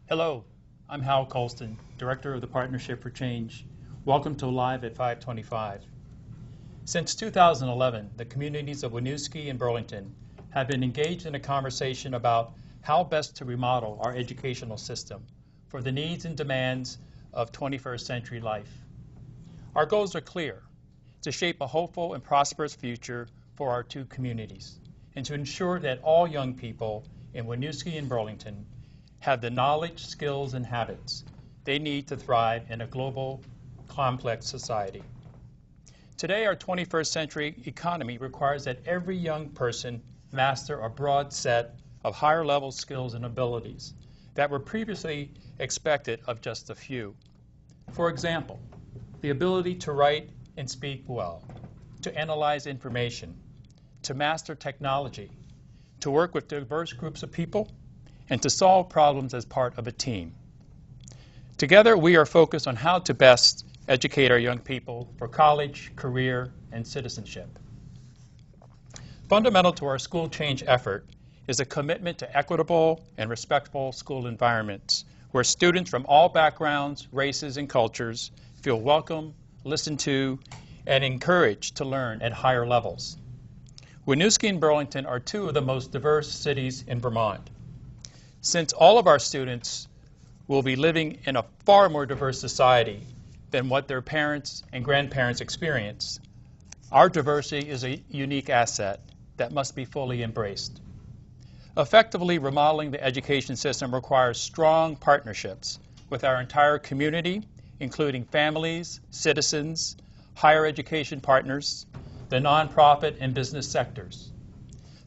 Hello, I'm Hal Colston, Director of the Partnership for Change. Welcome to Live at 525. Since 2011, the communities of Winooski and Burlington have been engaged in a conversation about how best to remodel our educational system for the needs and demands of 21st century life. Our goals are clear: to shape a hopeful and prosperous future for our two communities, and to ensure that all young people in Winooski and Burlington have the knowledge, skills, and habits they need to thrive in a global, complex society. Today, our 21st century economy requires that every young person master a broad set of higher level skills and abilities that were previously expected of just a few. For example, the ability to write and speak well, to analyze information, to master technology, to work with diverse groups of people, and to solve problems as part of a team. Together, we are focused on how to best educate our young people for college, career, and citizenship. Fundamental to our school change effort is a commitment to equitable and respectful school environments where students from all backgrounds, races, and cultures feel welcome, listened to, and encouraged to learn at higher levels. Winooski and Burlington are two of the most diverse cities in Vermont. Since all of our students will be living in a far more diverse society than what their parents and grandparents experienced, our diversity is a unique asset that must be fully embraced. Effectively remodeling the education system requires strong partnerships with our entire community, including families, citizens, higher education partners, the nonprofit and business sectors.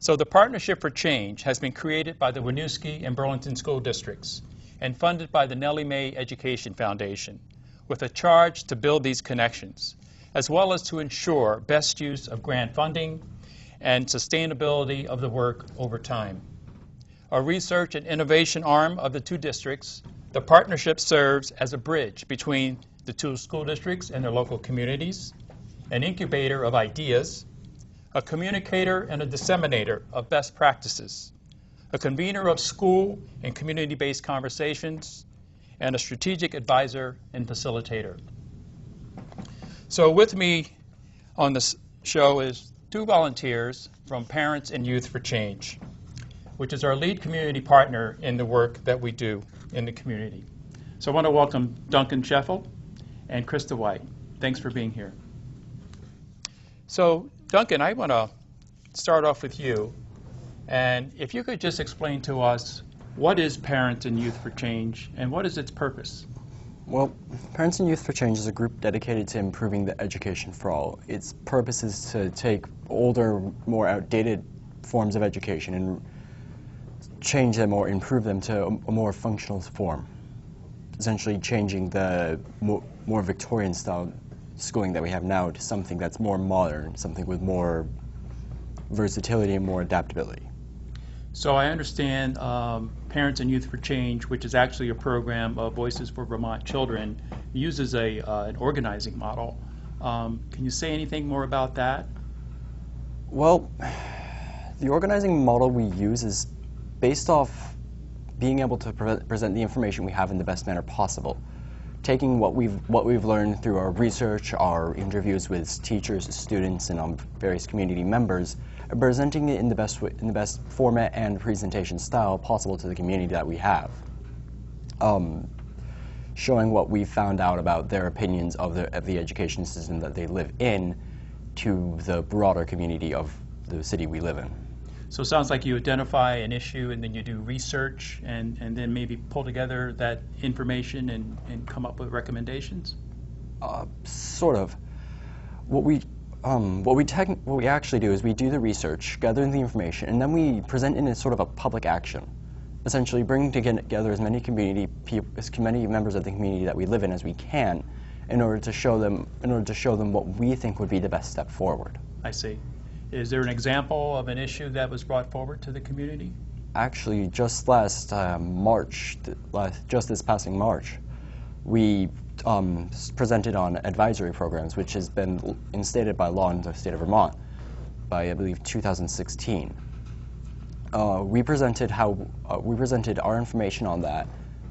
So the Partnership for Change has been created by the Winooski and Burlington School Districts and funded by the Nellie Mae Education Foundation with a charge to build these connections, as well as to ensure best use of grant funding and sustainability of the work over time. A research and innovation arm of the two districts, the partnership serves as a bridge between the two school districts and their local communities, an incubator of ideas, a communicator and a disseminator of best practices, a convener of school and community-based conversations, and a strategic advisor and facilitator. So with me on this show is two volunteers from Parents and Youth for Change, which is our lead community partner in the work that we do in the community. So I want to welcome Duncan Sheffel and Krista White. Thanks for being here. So Duncan, I want to start off with you, and if you could just explain to us what is Parents and Youth for Change and what is its purpose? Well, Parents and Youth for Change is a group dedicated to improving the education for all. Its purpose is to take older, more outdated forms of education and change them or improve them to a more functional form, essentially changing the more Victorian-style schooling that we have now to something that's more modern, something with more versatility and more adaptability. So I understand Parents and Youth for Change, which is actually a program of Voices for Vermont Children, uses an organizing model. Can you say anything more about that? Well, the organizing model we use is based off being able to present the information we have in the best manner possible. Taking what we've learned through our research, our interviews with teachers, students, and various community members, and presenting it in the best format and presentation style possible to the community that we have. Showing what we found out about their opinions of the education system that they live in to the broader community of the city we live in. So it sounds like you identify an issue and then you do research and then maybe pull together that information and come up with recommendations? Sort of. What we actually do is we do the research, gather the information, and then we present in a sort of a public action. Essentially bringing together as many many members of the community that we live in as we can in order to show them what we think would be the best step forward. I see. Is there an example of an issue that was brought forward to the community? Actually, just last March, just this passing March, we presented on advisory programs, which has been instated by law in the state of Vermont by, I believe, 2016. We presented our information on that.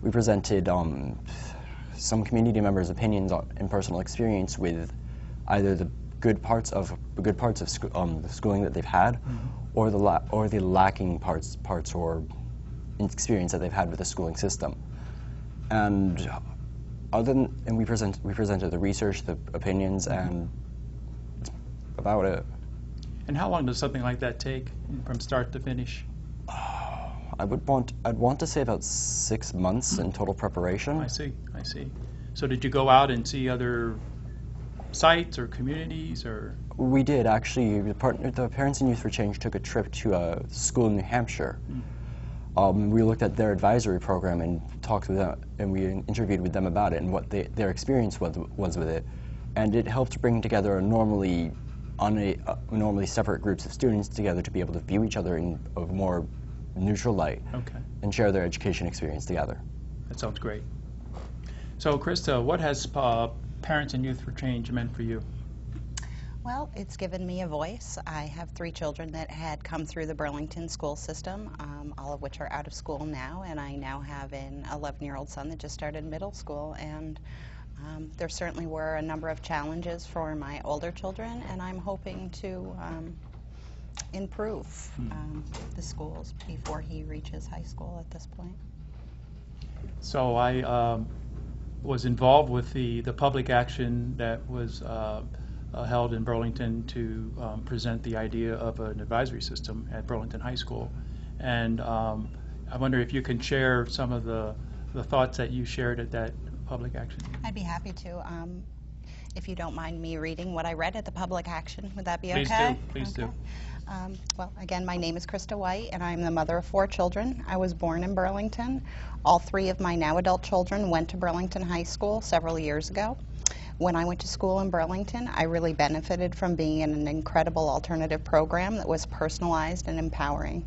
we presented some community members' opinions and personal experience with either the good parts of the schooling that they've had, or the lacking parts or experience that they've had with the schooling system. And we presented the research, the opinions, and that's about it. And how long does something like that take from start to finish? I'd want to say about 6 months in total preparation. I see. So did you go out and see other sites or communities, or? We did, actually. The Parents and Youth for Change took a trip to a school in New Hampshire. We looked at their advisory program and talked with them, and we interviewed with them about it and what their experience was with it. And it helped bring together normally separate groups of students together to be able to view each other in a more neutral light, and share their education experience together. That sounds great. So, Krista, what has Parents and Youth for Change meant for you? Well, it's given me a voice. I have 3 children that had come through the Burlington school system, all of which are out of school now, and I now have an 11-year-old son that just started middle school, and there certainly were a number of challenges for my older children, and I'm hoping to improve the schools before he reaches high school at this point. So I was involved with the public action that was held in Burlington to present the idea of an advisory system at Burlington High School. And I wonder if you can share some of the thoughts that you shared at that public action. I'd be happy to. If you don't mind me reading what I read at the public action, would that be okay? Please do. Well, again, my name is Krista White, and I'm the mother of 4 children. I was born in Burlington. All 3 of my now adult children went to Burlington High School several years ago. When I went to school in Burlington, I really benefited from being in an incredible alternative program that was personalized and empowering.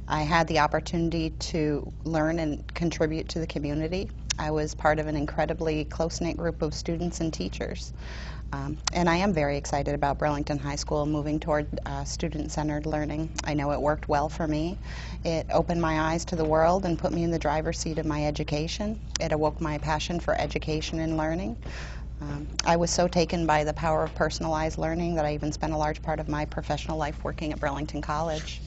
I had the opportunity to learn and contribute to the community. I was part of an incredibly close-knit group of students and teachers. And I am very excited about Burlington High School moving toward student-centered learning. I know it worked well for me. It opened my eyes to the world and put me in the driver's seat of my education. It awoke my passion for education and learning. I was so taken by the power of personalized learning that I even spent a large part of my professional life working at Burlington College.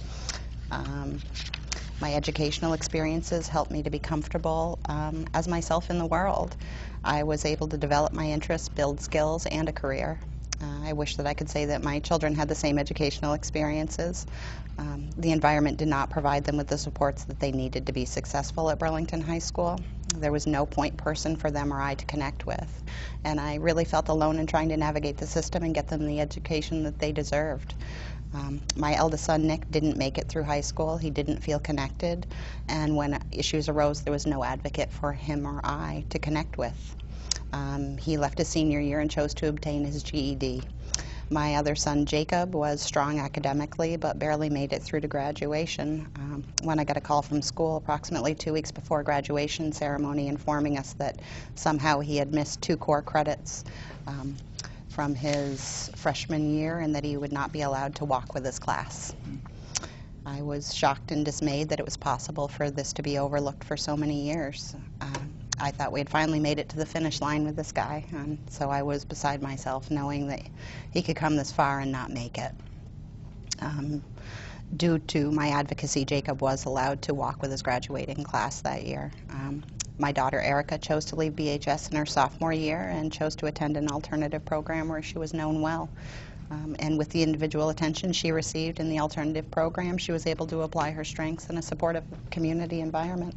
My educational experiences helped me to be comfortable as myself in the world. I was able to develop my interests, build skills, and a career. I wish that I could say that my children had the same educational experiences. The environment did not provide them with the supports that they needed to be successful at Burlington High School. There was no point person for them or I to connect with. And I really felt alone in trying to navigate the system and get them the education that they deserved. My eldest son, Nick, didn't make it through high school. He didn't feel connected. And when issues arose, there was no advocate for him or I to connect with. He left his senior year and chose to obtain his GED. My other son, Jacob, was strong academically but barely made it through to graduation. When I got a call from school approximately 2 weeks before graduation ceremony informing us that somehow he had missed 2 core credits from his freshman year and that he would not be allowed to walk with his class. I was shocked and dismayed that it was possible for this to be overlooked for so many years. I thought we had finally made it to the finish line with this guy, and so I was beside myself knowing that he could come this far and not make it. Due to my advocacy, Jacob was allowed to walk with his graduating class that year. My daughter Erica chose to leave BHS in her sophomore year and chose to attend an alternative program where she was known well. And with the individual attention she received in the alternative program, she was able to apply her strengths in a supportive community environment.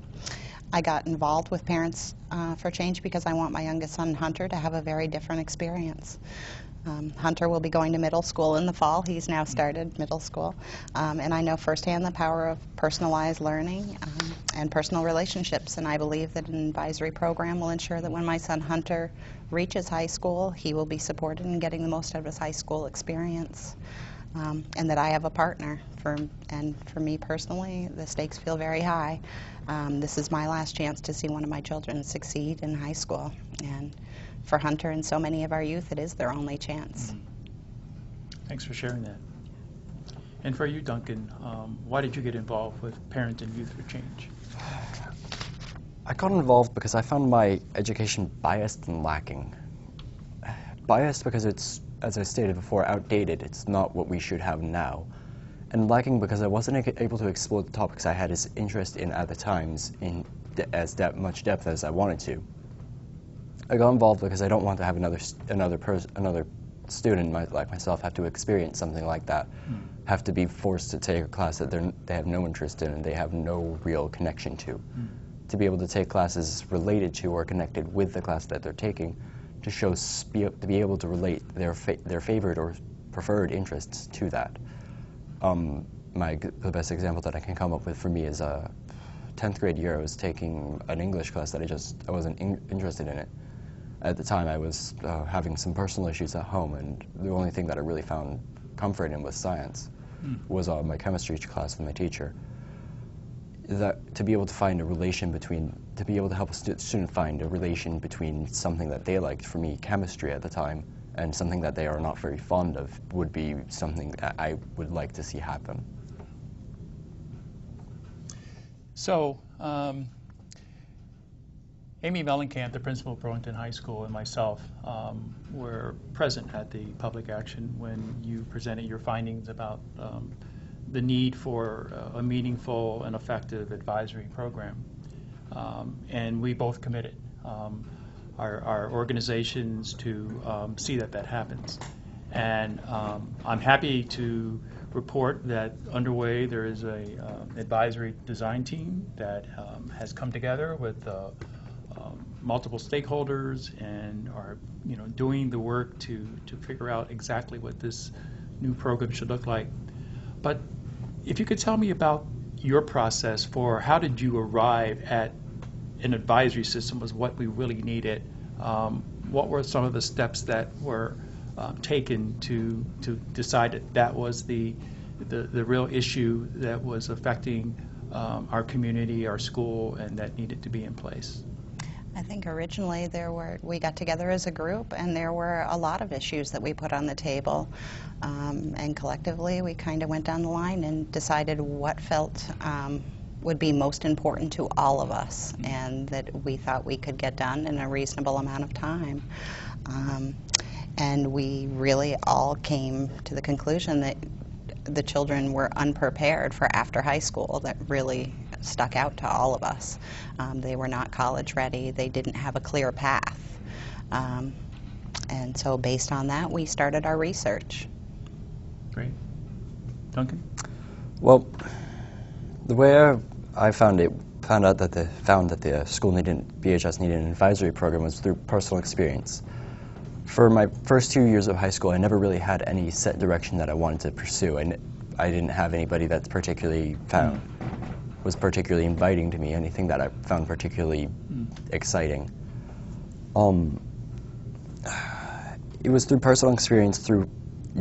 I got involved with Parents for Change because I want my youngest son, Hunter, to have a very different experience. Hunter will be going to middle school in the fall. He's now started middle school. And I know firsthand the power of personalized learning and personal relationships. And I believe that an advisory program will ensure that when my son Hunter reaches high school, he will be supported in getting the most out of his high school experience. And that I have a partner. And for me personally, the stakes feel very high. This is my last chance to see one of my children succeed in high school. And for Hunter and so many of our youth, it is their only chance. Thanks for sharing that. And for you, Duncan, why did you get involved with Parents and Youth for Change? I got involved because I found my education biased and lacking. Biased because it's, as I stated before, outdated. It's not what we should have now. And lacking because I wasn't able to explore the topics I had as interest in at the times in much depth as I wanted to. I got involved because I don't want to have another student like myself have to experience something like that, have to be forced to take a class that they have no interest in and they have no real connection to. To be able to take classes related to or connected with the class that they're taking, to be able to relate their favorite or preferred interests to that. The best example that I can come up with for me is 10th grade year. I was taking an English class that I wasn't interested in it. At the time, I was having some personal issues at home, and the only thing that I really found comfort in was science. Was my chemistry class with my teacher. To be able to find a relation to be able to help a student find a relation between something that they liked, for me, chemistry at the time, and something that they are not very fond of, would be something that I would like to see happen. So, Amy Mellencamp, the principal of Burlington High School, and myself were present at the public action when you presented your findings about the need for a meaningful and effective advisory program. And we both committed our organizations to see that happens. And I'm happy to report that underway there is a advisory design team that has come together with multiple stakeholders and are doing the work to figure out exactly what this new program should look like. But if you could tell me about your process for how did you arrive at an advisory system was what we really needed. What were some of the steps that were taken to decide that was the real issue that was affecting our community, our school, and that needed to be in place? I think originally we got together as a group, and there were a lot of issues that we put on the table, and collectively we kind of went down the line and decided what felt would be most important to all of us, and that we thought we could get done in a reasonable amount of time. And we really all came to the conclusion that the children were unprepared for after high school. That really stuck out to all of us. They were not college ready. They didn't have a clear path. And so based on that, we started our research. Great. Duncan? Well, the way I found out that the school BHS needed an advisory program was through personal experience. For my first 2 years of high school, I never really had any set direction that I wanted to pursue, and I didn't have anybody that was particularly inviting to me, anything that I found particularly exciting. It was through personal experience, through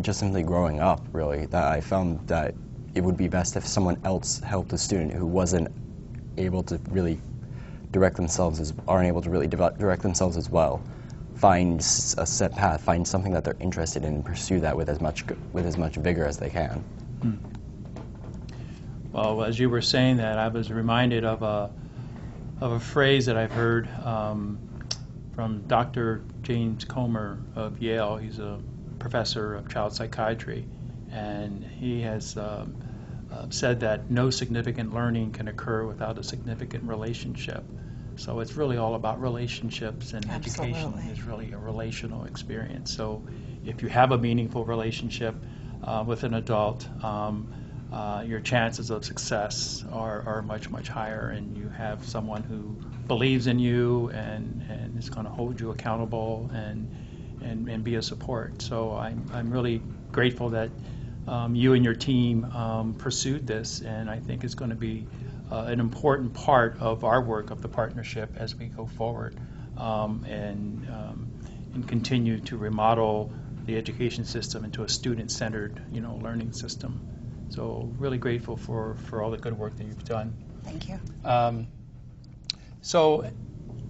just simply growing up, really, that I found that it would be best if someone else helped a student who wasn't able to really direct themselves as well. Find a set path, find something that they're interested in, and pursue that with as much vigor as they can. Well, as you were saying that, I was reminded of a phrase that I've heard from Dr. James Comer of Yale. He's a professor of child psychiatry, and he has said that no significant learning can occur without a significant relationship. So it's really all about relationships, and Absolutely. Education is really a relational experience. So if you have a meaningful relationship with an adult, your chances of success are much, much higher, and you have someone who believes in you and is going to hold you accountable and be a support. So I'm really grateful that you and your team pursued this, and I think it's going to be an important part of our work of the partnership as we go forward and continue to remodel the education system into a student-centered, learning system. So really grateful for all the good work that you've done. Thank you. So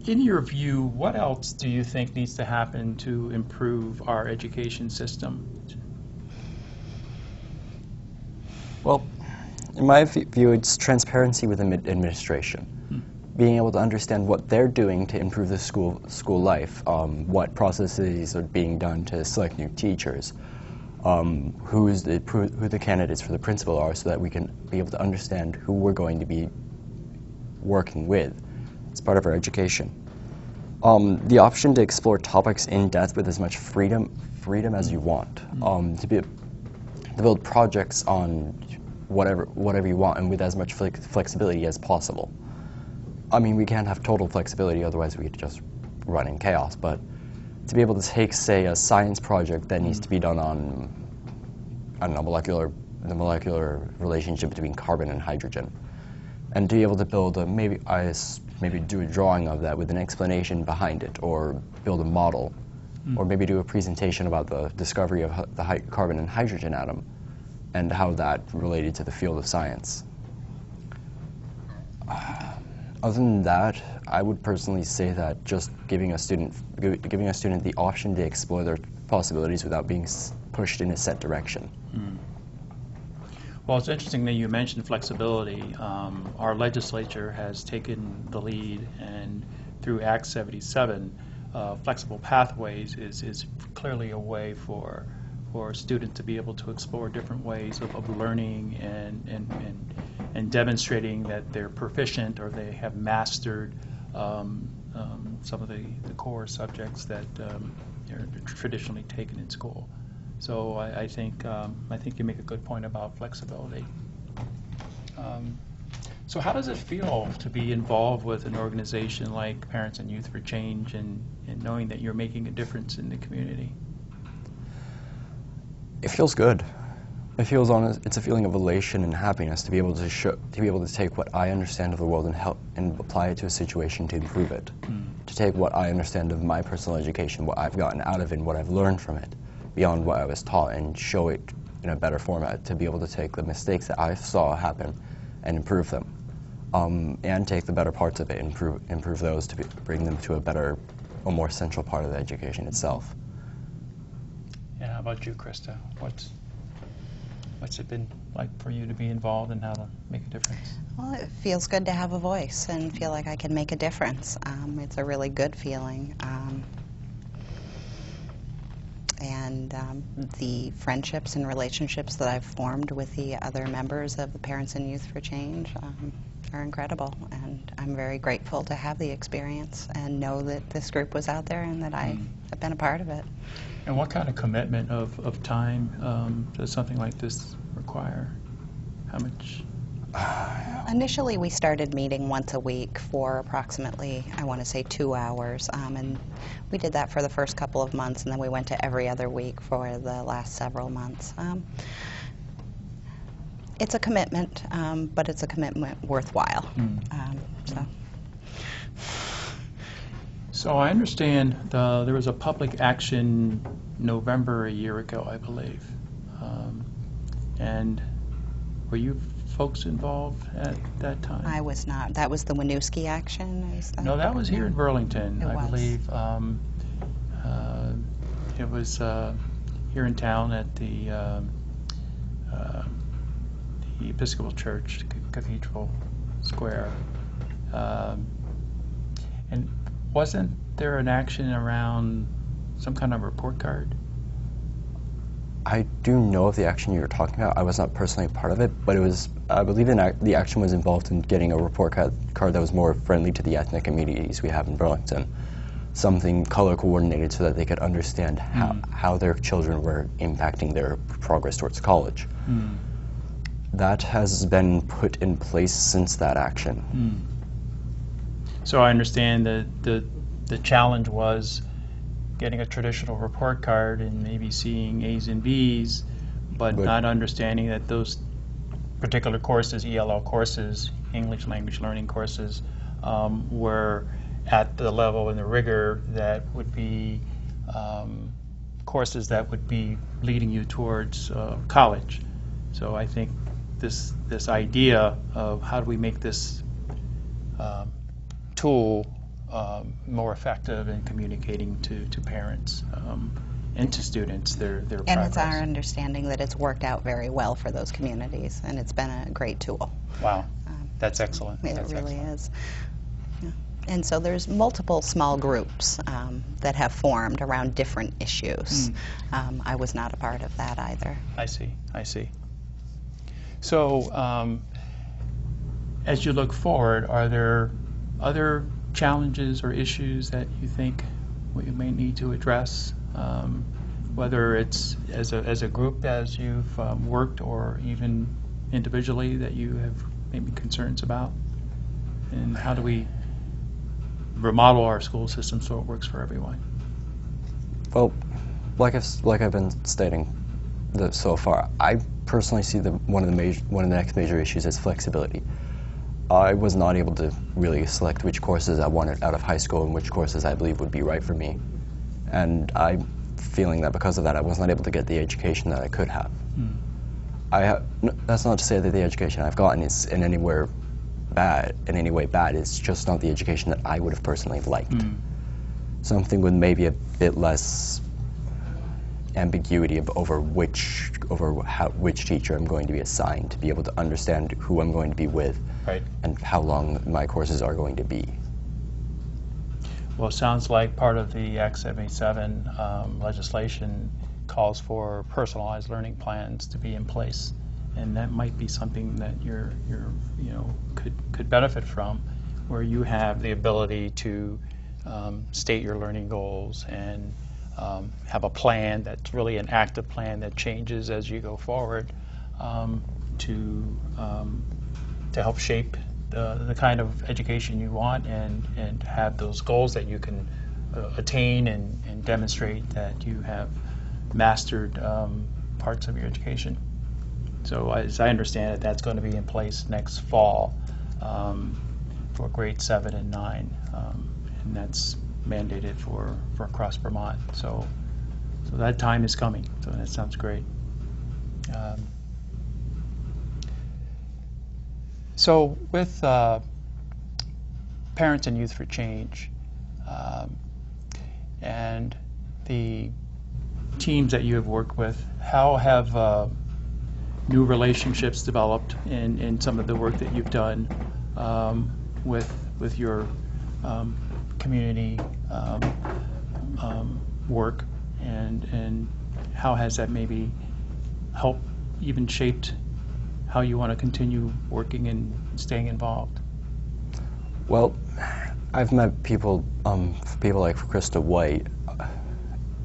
in your view, what else do you think needs to happen to improve our education system? Well, in my view, it's transparency within administration. being able to understand what they're doing to improve the school life, what processes are being done to select new teachers, who the candidates for the principal are, so that we can be able to understand who we're going to be working with. It's part of our education. The option to explore topics in depth with as much freedom as you want, to build projects on whatever you want and with as much flexibility as possible. I mean, we can't have total flexibility, otherwise we could just run in chaos, but to be able to take, say, a science project that needs to be done on, I don't know, the molecular relationship between carbon and hydrogen, and to be able to build maybe do a drawing of that with an explanation behind it, or build a model, or maybe do a presentation about the discovery of the carbon and hydrogen atom and how that related to the field of science. Other than that, I would personally say that just giving a student the option to explore their possibilities without being pushed in a set direction. Well, it's interesting that you mentioned flexibility. Our legislature has taken the lead, and through Act 77, flexible pathways is clearly a way for students to be able to explore different ways of learning and demonstrating that they're proficient or they have mastered some of the core subjects that are traditionally taken in school. So I think you make a good point about flexibility. So how does it feel to be involved with an organization like Parents and Youth for Change, and knowing that you're making a difference in the community? It feels good. It feels it's a feeling of elation and happiness to be able to take what I understand of the world and help and apply it to a situation to improve it. To take what I understand of my personal education, what I've gotten out of it, and what I've learned from it, beyond what I was taught, and show it in a better format, to be able to take the mistakes that I saw happen and improve them, and take the better parts of it and improve those to bring them to a more central part of the education itself. And how about you, Krista? What's it been like for you to be involved and how to make a difference? Well, it feels good to have a voice and feel like I can make a difference. It's a really good feeling. And the friendships and relationships that I've formed with the other members of the Parents and Youth for Change are incredible. And I'm very grateful to have the experience and know that this group was out there and that I have been a part of it. And what kind of commitment of time does something like this require? How much? Initially, we started meeting once a week for approximately, I want to say, 2 hours. And we did that for the first couple of months, and then we went to every other week for the last several months. It's a commitment, but it's a commitment worthwhile. So I understand there was a public action November a year ago, I believe. And were you folks involved at that time? I was not. That was the Winooski action? Is that No, that was here in Burlington, It I was. believe. It was here in town at the Episcopal Church, Cathedral Square. And wasn't there an action around some kind of report card? I do know of the action you were talking about. I was not personally a part of it, but it was, I believe the action was involved in getting a report card that was more friendly to the ethnic communities we have in Burlington. Something color coordinated so that they could understand how their children were impacting their progress towards college. That has been put in place since that action. So I understand that the challenge was getting a traditional report card and maybe seeing A's and B's, but not understanding that those particular courses, ELL courses, English language learning courses, were at the level and the rigor that would be courses that would be leading you towards college. So I think this idea of how do we make this tool more effective in communicating to parents and to students their progress. And it's our understanding that it's worked out very well for those communities, and it's been a great tool. Wow, that's excellent. It That's really excellent. is. And so there's multiple small groups that have formed around different issues. I was not a part of that either. I see, I see. So, as you look forward, are there other challenges or issues that you think we may need to address, whether it's as a group as you've worked, or even individually that you have maybe concerns about? And how do we remodel our school system so it works for everyone? Well, like I've been stating so far, I personally see one of the next major issues is flexibility. I was not able to really select which courses I wanted out of high school and which courses I believe would be right for me. And I'm feeling that because of that, I was not able to get the education that I could have. That's not to say that the education I've gotten is in any way bad. It's just not the education that I would have personally liked. Something with maybe a bit less ambiguity over which teacher I'm going to be assigned, to be able to understand who I'm going to be with, right, and how long my courses are going to be. Well, it sounds like part of the Act 77 legislation calls for personalized learning plans to be in place, and that might be something that you're could benefit from, where you have the ability to state your learning goals and have a plan that's really an active plan that changes as you go forward, to help shape the kind of education you want, and have those goals that you can attain and demonstrate that you have mastered parts of your education. So as I understand it, that's going to be in place next fall for grades 7 and 9, and that's mandated for across Vermont. So that time is coming. So that sounds great. So with Parents and Youth for Change and the teams that you have worked with, how have new relationships developed in some of the work that you've done with your community work, and how has that maybe helped, even shaped how you want to continue working and staying involved? Well, I've met people like Krista White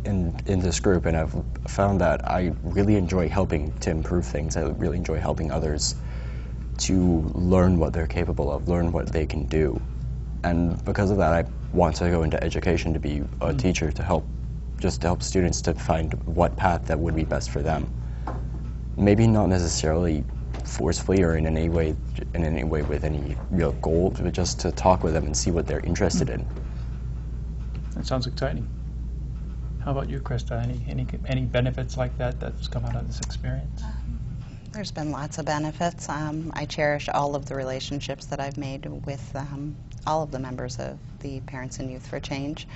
in this group, and I've found that I really enjoy helping to improve things. I really enjoy helping others to learn what they're capable of, learn what they can do. And because of that, I want to go into education to be a teacher, to help students to find what path that would be best for them. Maybe not necessarily forcefully or in any way with any real goal, but just to talk with them and see what they're interested in. That sounds exciting. How about you, Krista? Any benefits like that that's come out of this experience? There's been lots of benefits. I cherish all of the relationships that I've made with all of the members of the Parents and Youth for Change.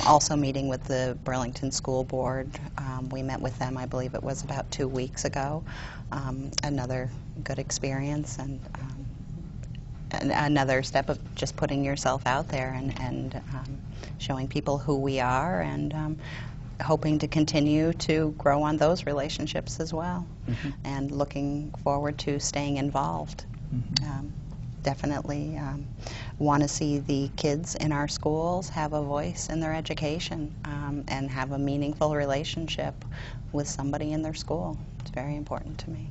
Also meeting with the Burlington School Board. We met with them, I believe it was about 2 weeks ago. Another good experience, and another step of just putting yourself out there and showing people who we are, and hoping to continue to grow on those relationships as well, and looking forward to staying involved. Definitely want to see the kids in our schools have a voice in their education, and have a meaningful relationship with somebody in their school. It's very important to me.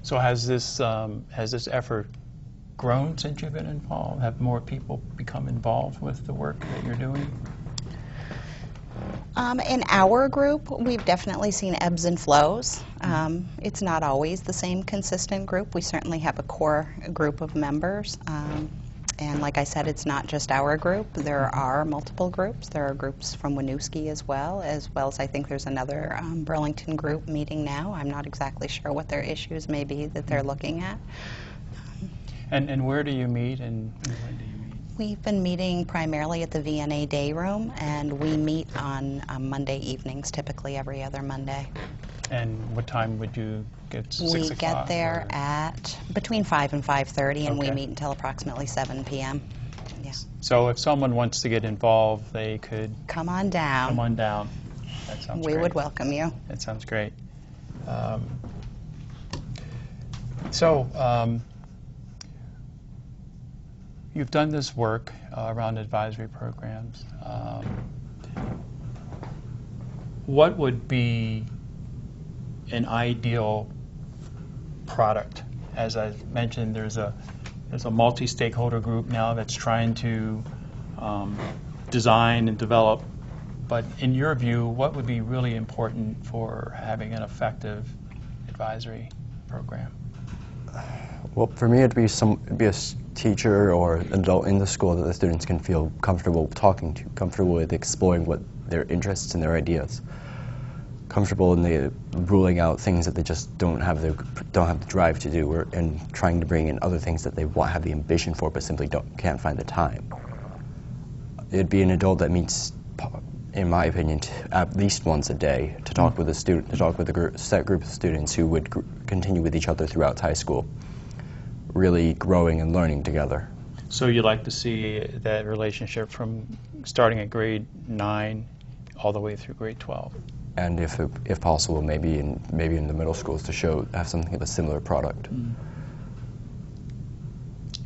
So has this effort grown since you've been involved? Have more people become involved with the work that you're doing? In our group, we've definitely seen ebbs and flows. It's not always the same consistent group. We certainly have a core group of members. And like I said, it's not just our group. There are multiple groups. There are groups from Winooski as well as I think there's another Burlington group meeting now. I'm not exactly sure what their issues may be that they're looking at. And where do you meet, and when do you meet? We've been meeting primarily at the VNA Day Room, and we meet on Monday evenings, typically every other Monday. And what time would you get? 6 o'clock? We get there at between 5 and 5:30, and we Okay. meet until approximately 7 p.m. Yeah. So if someone wants to get involved, they could Come on down. come on down. That sounds We great. would welcome you. That sounds great. So you've done this work around advisory programs. What would be an ideal product? As I mentioned, there's a multi-stakeholder group now that's trying to design and develop. But in your view, what would be really important for having an effective advisory program? Well, for me, it'd be a teacher or an adult in the school that the students can feel comfortable talking to, comfortable with exploring what their interests and their ideas, comfortable in the ruling out things that they just don't have the drive to do, and trying to bring in other things that they have the ambition for, but simply can't find the time. It'd be an adult that meets, in my opinion, at least once a day to talk with a student, to talk with a set group of students who would continue with each other throughout high school, really growing and learning together. So you'd like to see that relationship from starting at grade 9 all the way through grade 12? And if possible, maybe in the middle schools to have something of a similar product. Mm.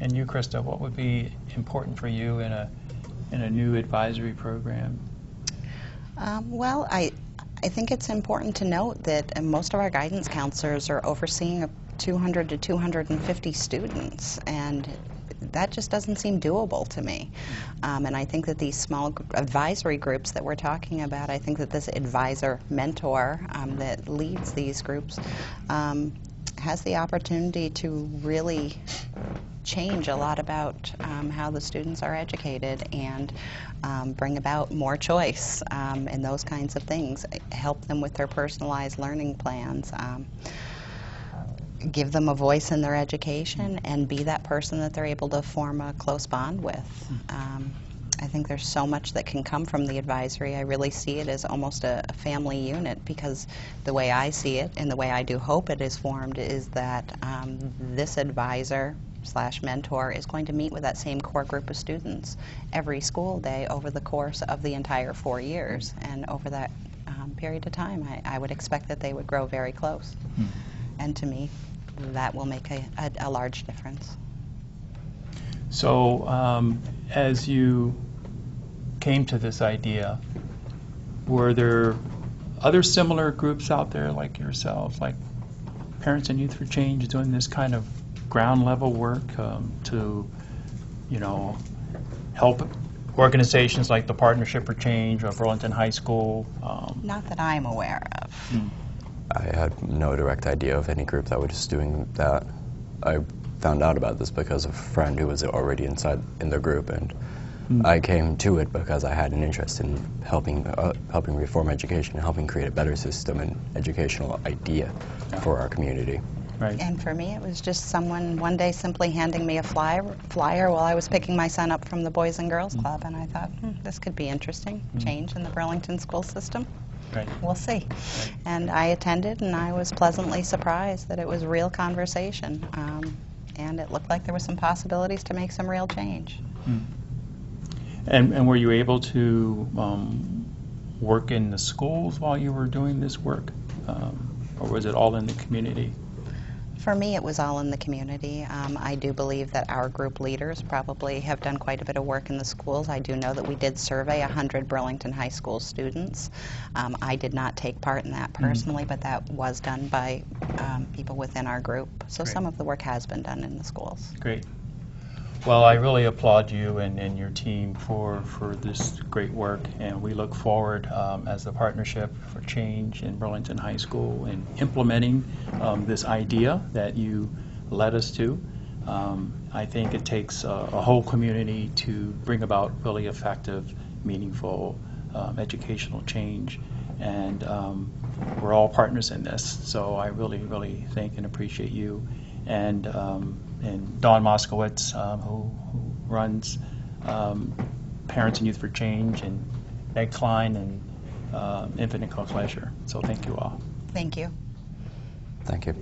And you, Krista, what would be important for you in a new advisory program? Well, I think it's important to note that most of our guidance counselors are overseeing 200 to 250 students, and that just doesn't seem doable to me. And I think that these small advisory groups that we're talking about, I think that this advisor mentor that leads these groups has the opportunity to really change a lot about how the students are educated and bring about more choice and those kinds of things, help them with their personalized learning plans, give them a voice in their education, and be that person that they're able to form a close bond with. I think there's so much that can come from the advisory. I really see it as almost a family unit, because the way I see it and the way I do hope it is formed is that this advisor / mentor is going to meet with that same core group of students every school day over the course of the entire 4 years. And over that period of time, I would expect that they would grow very close. And to me, that will make a large difference. So as you came to this idea, were there other similar groups out there like yourselves, like Parents and Youth for Change, doing this kind of ground level work to, help organizations like the Partnership for Change or Burlington High School? Not that I'm aware of. I had no direct idea of any group that was doing that. I found out about this because of a friend who was already in the group, and I came to it because I had an interest in helping reform education and helping create a better system and educational idea for our community. Right. And for me, it was just someone one day simply handing me a flyer while I was picking my son up from the Boys and Girls Club, and I thought, this could be interesting, change in the Burlington school system. Right. We'll see. Right. And I attended, and I was pleasantly surprised that it was real conversation, and it looked like there were some possibilities to make some real change. And were you able to work in the schools while you were doing this work, or was it all in the community? For me, it was all in the community. I do believe that our group leaders probably have done quite a bit of work in the schools. I do know that we did survey 100 Burlington High School students. I did not take part in that personally, but that was done by people within our group. So Great. Some of the work has been done in the schools. Great. Well, I really applaud you and your team for this great work, and we look forward as the Partnership for Change in Burlington High School in implementing this idea that you led us to. I think it takes a whole community to bring about really effective, meaningful educational change, and we're all partners in this, so I really, really thank and appreciate you. And Dawn Moskowitz, who runs Parents and Youth for Change, and Meg Klein, and Infinite Cost Leisure. So thank you all. Thank you. Thank you.